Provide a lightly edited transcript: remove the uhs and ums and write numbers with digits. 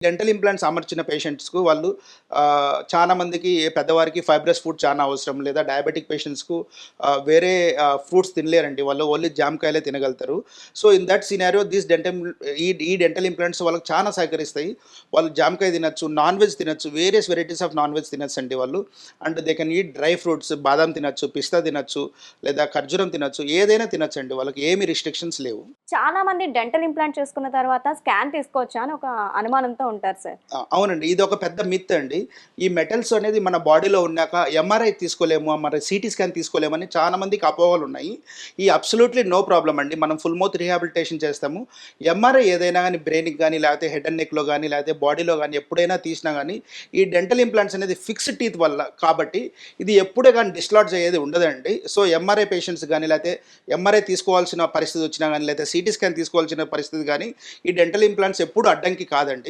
Dental implants అమర్చిన పేషెంట్స్‌కు వాళ్ళు చాలా మందికి పెద్దవారికి ఫైబ్రస్ ఫుడ్ చానా అవసరం. లేదా డయాబెటిక్ పేషెంట్స్‌కు వేరే ఫ్రూట్స్ తినలేరండి. వాళ్ళు ఓన్లీ జామకాయలే తినగలుగుతారు. సో, ఇన్ దట్ సినారియో ఈ డెంటల్ ఇంప్లాంట్స్ వాళ్ళకి చాలా సహకరిస్తాయి. వాళ్ళు జామకాయ తినొచ్చు, నాన్ వెజ్ తినొచ్చు, various varieties of non veg తినొచ్చండి వాళ్ళు. And they can eat dry fruits, బాదాం తినొచ్చు, పిస్తా తినొచ్చు, లేదా ఖర్జూరం తినొచ్చు. ఏదైనా తినొచ్చండి. వాళ్ళకి ఏమి రిస్ట్రిక్షన్స్ లేవు. చాలా మంది డెంటల్ ఇంప్లాంట్ చేసుకున్న తర్వాత స్కాన్ తీసుకోవచ్చా అని ఒక అనుమానంతో ఉంటారు సార్. అవునండి. ఇదొక పెద్ద మిత్ అండి. ఈ మెటల్స్ అనేది మన బాడీలో ఉన్నాక ఎంఆర్ఐ తీసుకోలేము, మరి సీటీ స్కాన్ తీసుకోలేమని చాలా మందికి అపోహలున్నాయి. ఈ అబ్సల్యూట్‌లీ నో ప్రాబ్లమ్ అండి. మనం ఫుల్ మౌత్ రీహాబిలిటేషన్ చేస్తాము. ఎంఆర్ఐ ఏదైనా గానీ బ్రెయిన్‌కి గానీ, లేకపోతే హెడ్ అండ్ నెక్‌లో గానీ, లేకపోతే బాడీలో గానీ ఎప్పుడైనా తీసినా గానీ, ఈ డెంటల్ ఇంప్లాంట్స్ అనేది ఫిక్స్డ్ టీత్ వల్ల కాబట్టి ఇది ఎప్పుడే గానీ డిస్లాడ్జ్ అయ్యేది ఉండదండి. సో, ఎంఆర్ఐ పేషెంట్స్ గానీ, లేకపోతే ఎంఆర్ఐ తీసుకోవాల్సిన పరిస్థితి వచ్చినా గానీ, లేకపోతే సీటీ స్కాన్ తీసుకోవాల్సిన పరిస్థితి గానీ, ఈ డెంటల్ ఇంప్లాంట్స్ ఎప్పుడు అడ్డంకి కాదండి.